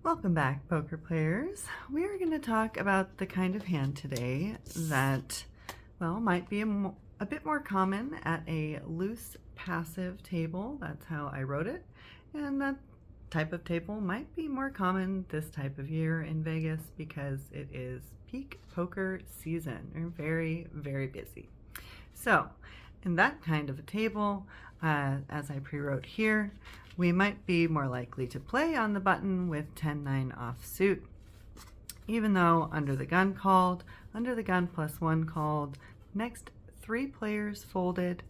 Welcome back, poker players. We are going to talk about the kind of hand today that, well, might be a bit more common at a loose passive table. That's how I wrote it. And that type of table might be more common this type of year in Vegas because it is peak poker season. We're very, very busy. So, in that kind of a table, as I pre-wrote here, we might be more likely to play on the button with 10-9 offsuit, even though under the gun called, under the gun +1 called, next 3 players folded,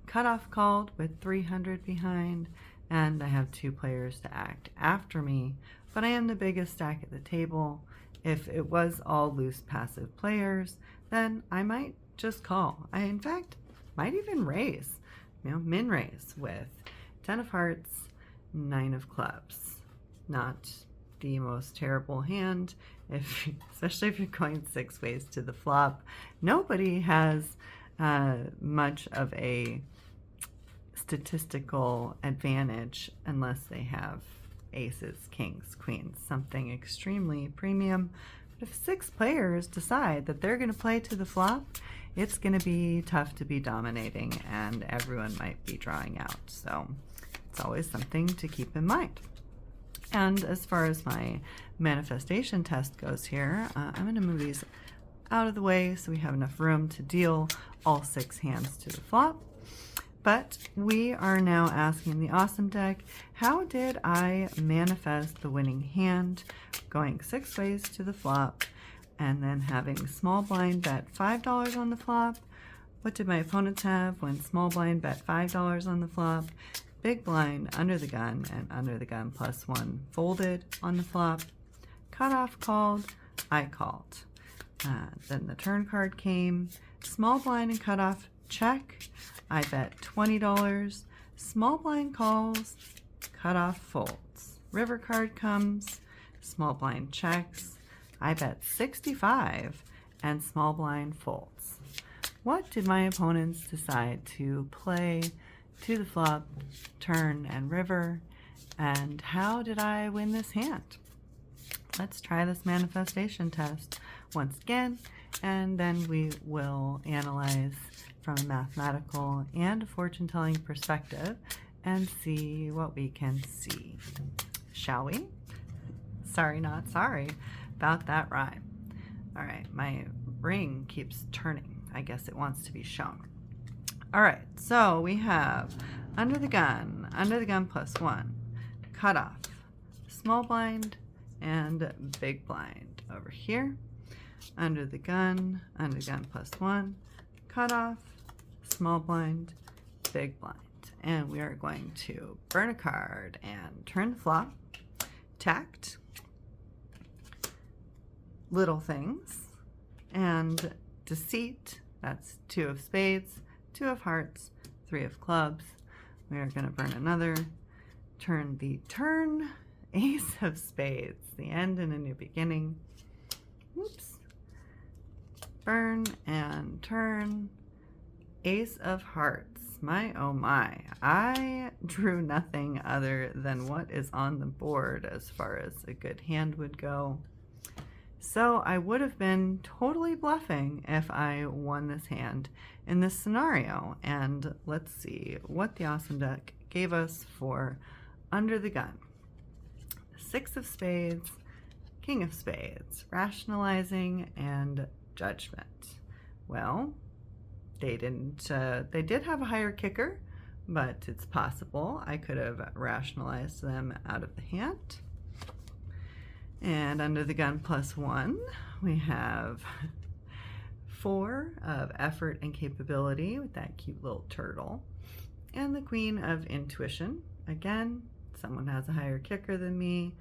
cutoff called with 300 behind, and I have 2 players to act after me, but I am the biggest stack at the table. If it was all loose passive players, then I might just call. I, in fact, might even raise, min raise with 10 of hearts, 9 of clubs. Not the most terrible hand, especially if you're going 6 ways to the flop. Nobody has much of a statistical advantage unless they have aces, kings, queens, something extremely premium. But if 6 players decide that they're going to play to the flop, it's going to be tough to be dominating and everyone might be drawing out. So it's always something to keep in mind. And as far as my manifestation test goes here, I'm going to move these out of the way so we have enough room to deal all 6 hands to the flop. But we are now asking the awesome deck, how did I manifest the winning hand, going 6 ways to the flop, and then having small blind bet $5 on the flop? What did my opponents have when small blind bet $5 on the flop? Big blind under the gun and under the gun +1 folded on the flop. Cutoff called, I called. Then the turn card came, small blind and cutoff check. I bet $20, small blind calls, cutoff folds. River card comes, small blind checks. I bet 65 and small blind folds. What did my opponents decide to play to the flop, turn, and river, and how did I win this hand? Let's try this manifestation test once again, and then we will analyze from a mathematical and a fortune-telling perspective and see what we can see. Shall we? Sorry, not sorry about that rhyme. All right, my ring keeps turning. I guess it wants to be shown. All right, so we have under the gun +1, cutoff, small blind, and big blind over here. Under the gun +1, cutoff, small blind, big blind. And we are going to burn a card and turn the flop, tact, little things, and deceit. That's 2 of spades, 2 of hearts, 3 of clubs. We are going to burn another, turn the turn, ace of spades, the end and a new beginning. Oops. Burn and turn, ace of hearts. My oh my, I drew nothing other than what is on the board as far as a good hand would go. So I would have been totally bluffing if I won this hand in this scenario. And let's see what the awesome deck gave us for under the gun. 6 of spades, king of spades, rationalizing, and judgment. Well, they did have a higher kicker, but it's possible I could have rationalized them out of the hand. And under the gun +1, we have 4 of effort and capability with that cute little turtle. And the queen of intuition. Again, someone has a higher kicker than me.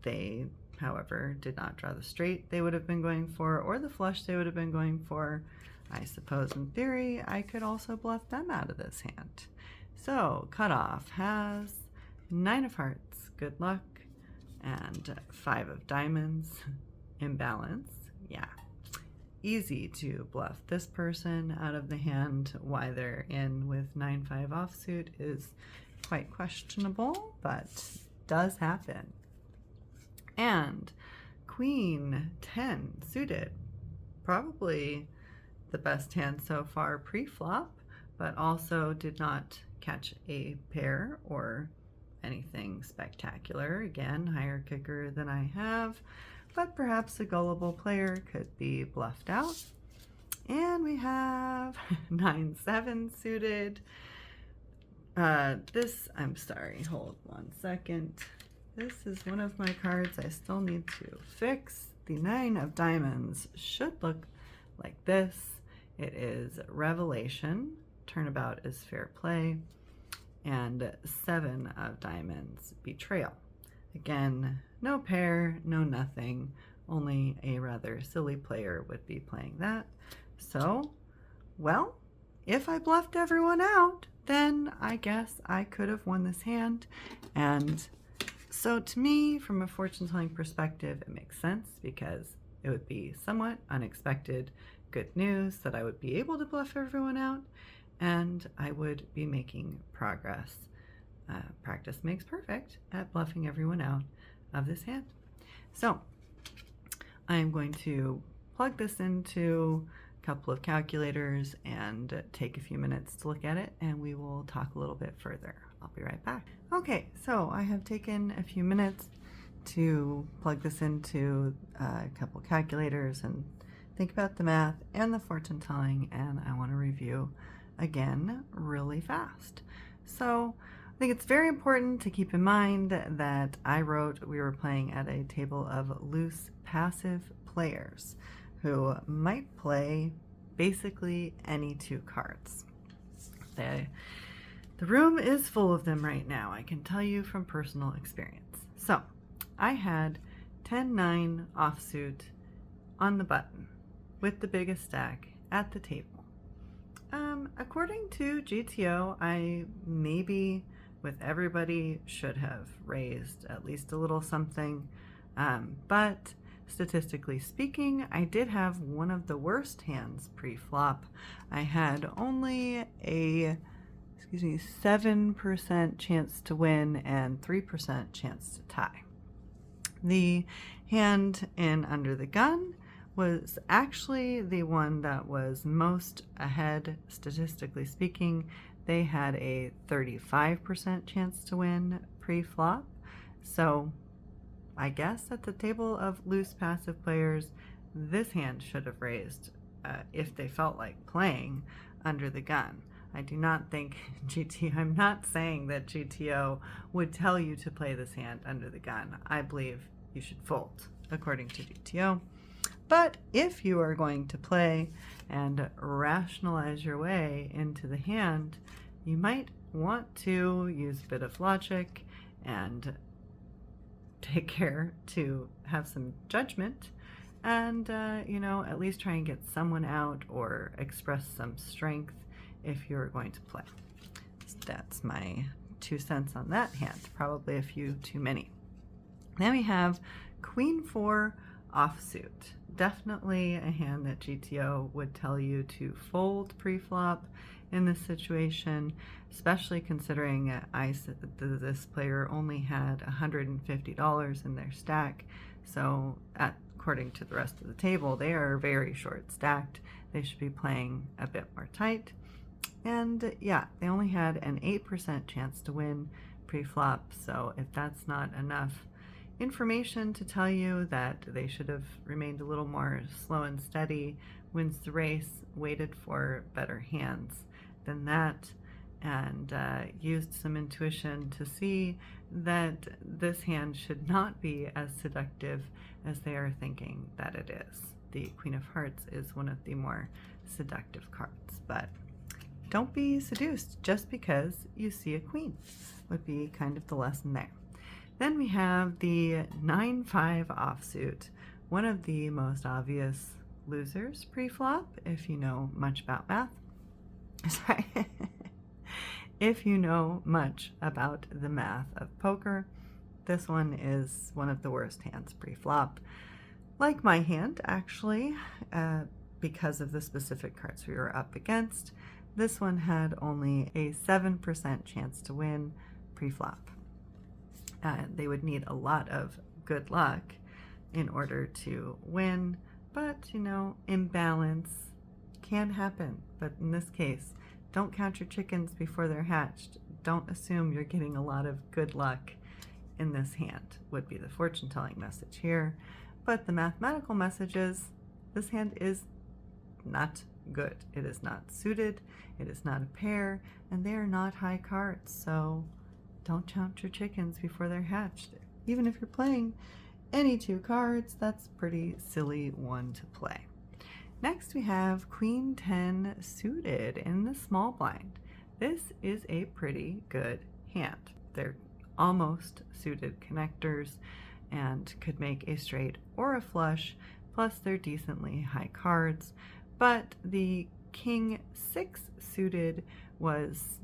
They, however, did not draw the straight they would have been going for, or the flush they would have been going for. I suppose in theory I could also bluff them out of this hand. So cutoff has 9 of hearts, good luck, and 5 of diamonds, imbalance. Yeah, easy to bluff this person out of the hand. Why they're in with 9-5 offsuit is quite questionable, but does happen. And Queen 10 suited, probably the best hand so far pre-flop, but also did not catch a pair or anything spectacular. Again, higher kicker than I have, but perhaps a gullible player could be bluffed out. And we have 9-7 suited. I'm sorry, hold one second. This is one of my cards I still need to fix. The 9 of diamonds should look like this. It is Revelation, turnabout is fair play, and 7 of diamonds, Betrayal. Again, no pair, no nothing, only a rather silly player would be playing that. So, well, if I bluffed everyone out, then I guess I could have won this hand. And so to me, from a fortune-telling perspective, it makes sense because it would be somewhat unexpected good news that I would be able to bluff everyone out, and I would be making progress. Practice makes perfect at bluffing everyone out of this hand. So I'm going to plug this into a couple of calculators and take a few minutes to look at it, and we will talk a little bit further. I'll be right back. Okay, so I have taken a few minutes to plug this into a couple calculators and think about the math and the fortune telling, and I want to review again really fast. So I think it's very important to keep in mind that I wrote we were playing at a table of loose passive players who might play basically any 2 cards. The room is full of them right now, I can tell you from personal experience. So I had 10-9 offsuit on the button with the biggest stack at the table. According to GTO, I maybe with everybody should have raised at least a little something, but statistically speaking, I did have one of the worst hands pre-flop. I had only a 7% chance to win and 3% chance to tie. The hand in under the gun was actually the one that was most ahead, statistically speaking. They had a 35% chance to win pre-flop. So I guess at the table of loose passive players, this hand should have raised if they felt like playing under the gun. I do not think I'm not saying that GTO would tell you to play this hand under the gun. I believe you should fold according to GTO. But if you are going to play and rationalize your way into the hand, you might want to use a bit of logic and take care to have some judgment and, at least try and get someone out or express some strength if you're going to play. So that's my 2 cents on that hand, probably a few too many. Then we have Queen 4 offsuit. Definitely a hand that GTO would tell you to fold pre-flop in this situation, especially considering this player only had $150 in their stack. So according to the rest of the table, they are very short stacked. They should be playing a bit more tight. And yeah, they only had an 8% chance to win pre-flop. So if that's not enough information to tell you that they should have remained a little more slow and steady, wins the race, waited for better hands than that, and used some intuition to see that this hand should not be as seductive as they are thinking that it is. The Queen of Hearts is one of the more seductive cards, but don't be seduced just because you see a queen, would be kind of the lesson there. Then we have the 9-5 offsuit, one of the most obvious losers pre-flop, if you know much about math. Sorry. If you know much about the math of poker, this one is one of the worst hands pre-flop. Like my hand, actually, because of the specific cards we were up against, this one had only a 7% chance to win pre-flop. They would need a lot of good luck in order to win. But, you know, imbalance can happen. But in this case, don't count your chickens before they're hatched. Don't assume you're getting a lot of good luck in this hand, would be the fortune-telling message here. But the mathematical message is this hand is not good. It is not suited, it is not a pair, and they are not high cards. So don't count your chickens before they're hatched. Even if you're playing any 2 cards, that's a pretty silly one to play. Next we have Queen 10 suited in the small blind. This is a pretty good hand. They're almost suited connectors and could make a straight or a flush, plus they're decently high cards. But the King 6 suited was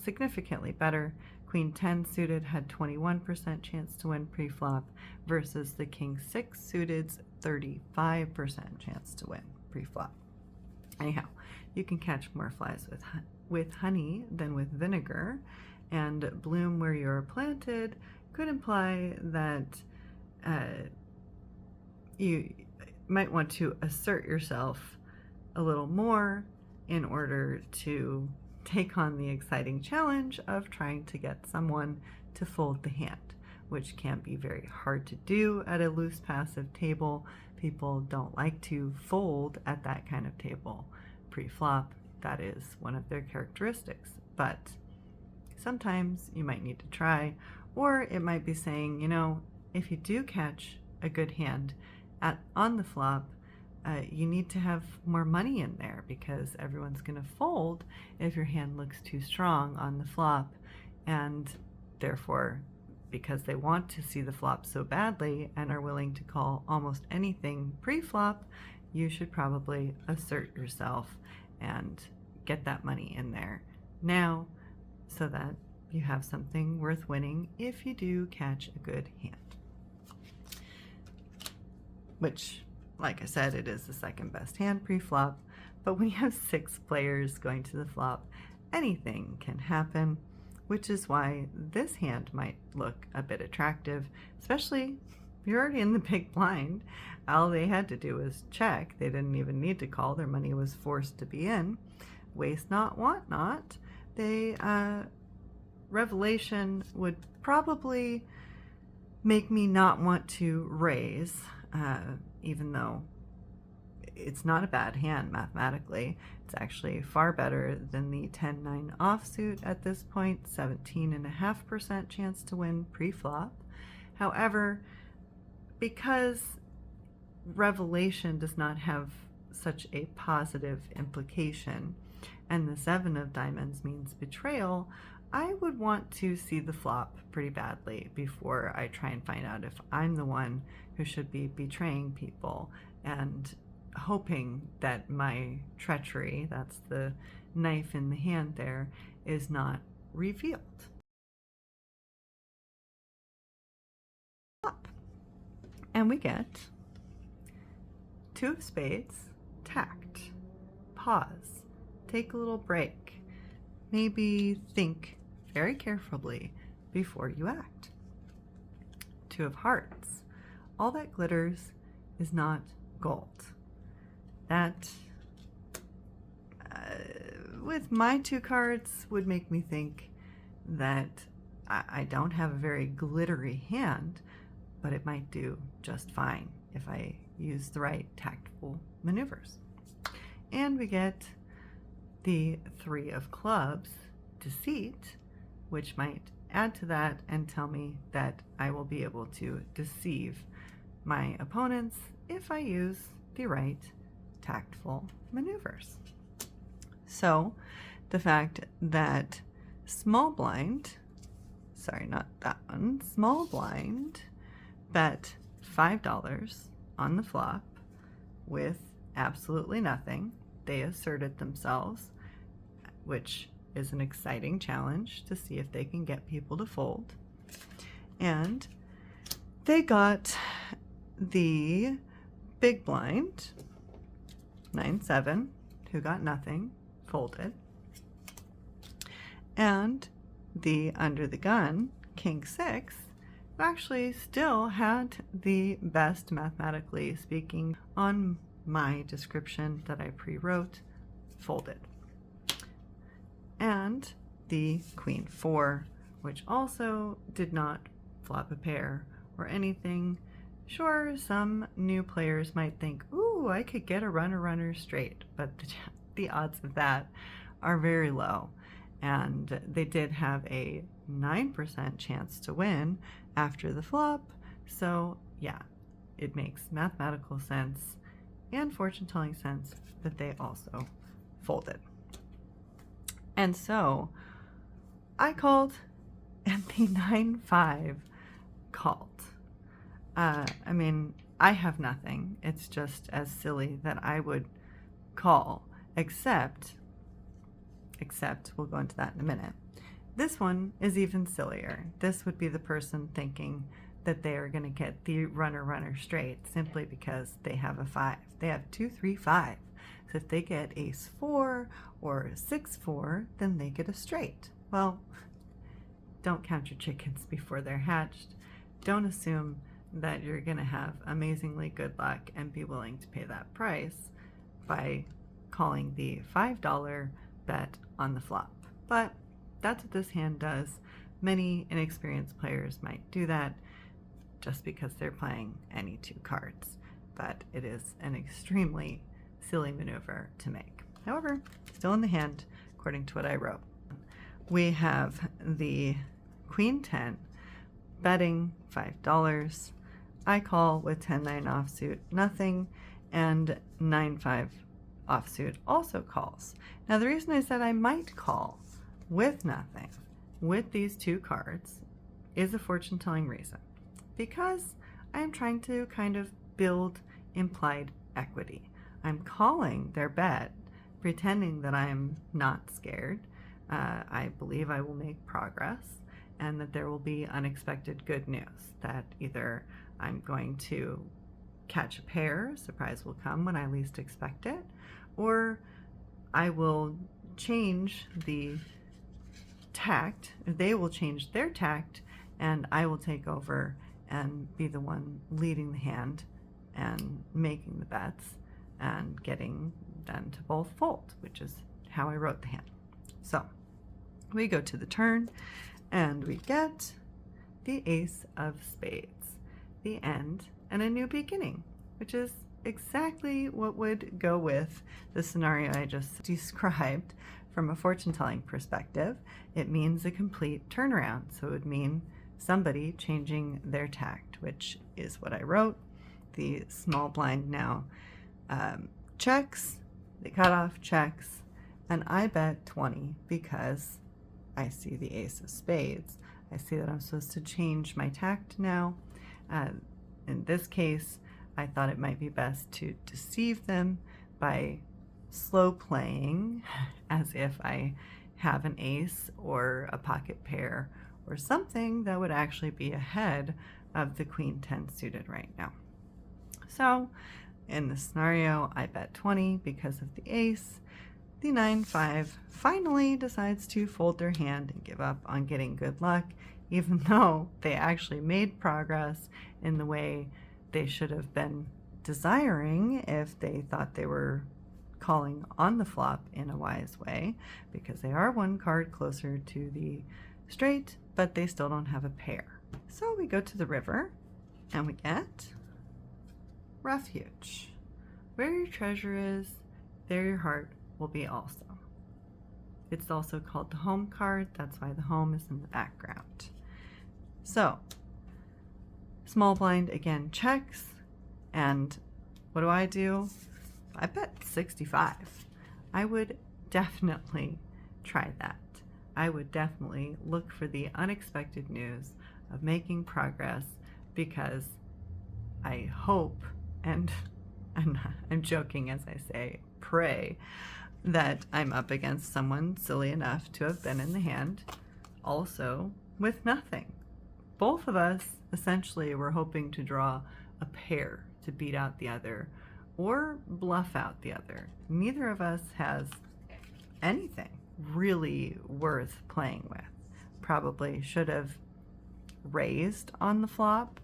significantly better. Queen 10 suited had 21% chance to win pre-flop versus the King 6 suited's 35% chance to win pre-flop. Anyhow, you can catch more flies with honey than with vinegar, and bloom where you're planted could imply that you might want to assert yourself a little more in order to take on the exciting challenge of trying to get someone to fold the hand, which can be very hard to do at a loose passive table. People don't like to fold at that kind of table pre-flop. That is one of their characteristics. But sometimes you might need to try, or it might be saying, you know, if you do catch a good hand on the flop, you need to have more money in there because everyone's going to fold if your hand looks too strong on the flop, and therefore, because they want to see the flop so badly and are willing to call almost anything pre-flop, you should probably assert yourself and get that money in there now so that you have something worth winning if you do catch a good hand. Which, like I said, it is the second best hand pre-flop, but when you have 6 players going to the flop, anything can happen, which is why this hand might look a bit attractive, especially if you're already in the big blind. All they had to do was check. They didn't even need to call. Their money was forced to be in. Waste not, want not. Revelation would probably make me not want to raise, even though it's not a bad hand mathematically. It's actually far better than the 10-9 offsuit at this point, 17.5% chance to win pre-flop. However, because Revelation does not have such a positive implication, and the 7 of diamonds means betrayal, I would want to see the flop pretty badly before I try and find out if I'm the one who should be betraying people and hoping that my treachery, that's the knife in the hand there, is not revealed. And we get 2 of spades, tact, pause, take a little break, maybe think very carefully before you act. 2 of hearts, all that glitters is not gold. That, with my 2 cards, would make me think that I don't have a very glittery hand, but it might do just fine if I use the right tactful maneuvers. And we get the 3 of clubs, deceit, which might add to that and tell me that I will be able to deceive my opponents if I use the right tactful maneuvers. So the fact that small blind bet $5 on the flop with absolutely nothing. They asserted themselves, which is an exciting challenge to see if they can get people to fold. And they got the big blind, 9-7, who got nothing, folded, and the under the gun, King 6, actually still had the best, mathematically speaking, on my description that I pre-wrote, folded. And the queen 4, which also did not flop a pair or anything. Sure, some new players might think, ooh, I could get a runner straight, but the odds of that are very low. And they did have a 9% chance to win after the flop. So yeah, it makes mathematical sense and fortune telling sense that they also folded. And so I called, and the 9-5 called. I mean, I have nothing. It's just as silly that I would call, except we'll go into that in a minute. This one is even sillier. This would be the person thinking that they are going to get the runner straight simply because they have a 5. They have 2, 3, 5. So if they get ace 4 or 6, 4, then they get a straight. Well, don't count your chickens before they're hatched. Don't assume that you're going to have amazingly good luck and be willing to pay that price by calling the $5 bet on the flop. But that's what this hand does. Many inexperienced players might do that just because they're playing any 2 cards, but it is an extremely silly maneuver to make. However, still in the hand, according to what I wrote. We have the queen 10 betting $5. I call with 10-9 offsuit, nothing, and 9-5 offsuit also calls. Now the reason I said I might call with nothing with these 2 cards is a fortune telling reason, because I'm trying to kind of build implied equity. I'm calling their bet, pretending that I'm not scared. I believe I will make progress and that there will be unexpected good news, that either I'm going to catch a pair, surprise will come when I least expect it, or I will change the tact, they will change their tact, and I will take over and be the one leading the hand and making the bets and getting them to both fold, which is how I wrote the hand. So we go to the turn and we get the ace of spades, the end, and a new beginning, which is exactly what would go with the scenario I just described. From a fortune-telling perspective, it means a complete turnaround. So it would mean somebody changing their tact, which is what I wrote. The small blind now checks, the cutoff checks, and I bet 20 because I see the ace of spades. I see that I'm supposed to change my tact now. In this case, I thought it might be best to deceive them by slow playing as if I have an ace or a pocket pair or something that would actually be ahead of the queen 10 suited right now. So in this scenario, I bet 20 because of the ace. The 9-5 finally decides to fold their hand and give up on getting good luck, even though they actually made progress in the way they should have been desiring if they thought they were calling on the flop in a wise way, because they are 1 card closer to the straight, but they still don't have a pair. So we go to the river and we get refuge. Where your treasure is, there your heart will be also. It's also called the home card. That's why the home is in the background. So small blind again checks, and what do? I bet 65. I would definitely try that. I would definitely look for the unexpected news of making progress, because I hope, and I'm joking as I say pray, that I'm up against someone silly enough to have been in the hand also with nothing. Both of us essentially were hoping to draw a pair to beat out the other or bluff out the other. Neither of us has anything really worth playing with. Probably should have raised on the flop,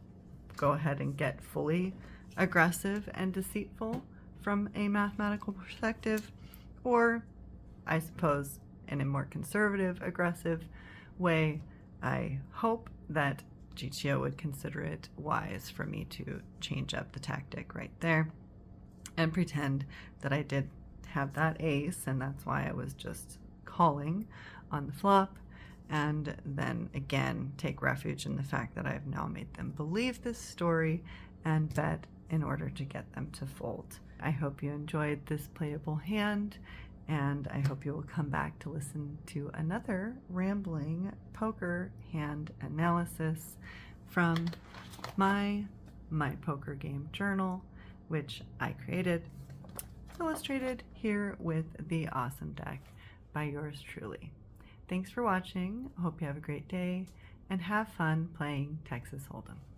go ahead and get fully aggressive and deceitful from a mathematical perspective, or I suppose in a more conservative, aggressive way, I hope that GTO would consider it wise for me to change up the tactic right there and pretend that I did have that ace, and that's why I was just calling on the flop, and then again take refuge in the fact that I've now made them believe this story and bet in order to get them to fold. I hope you enjoyed this playable hand, and I hope you will come back to listen to another rambling poker hand analysis from my poker game journal, which I created, illustrated here with the awesome deck by yours truly. Thanks for watching. Hope you have a great day and have fun playing Texas Hold'em.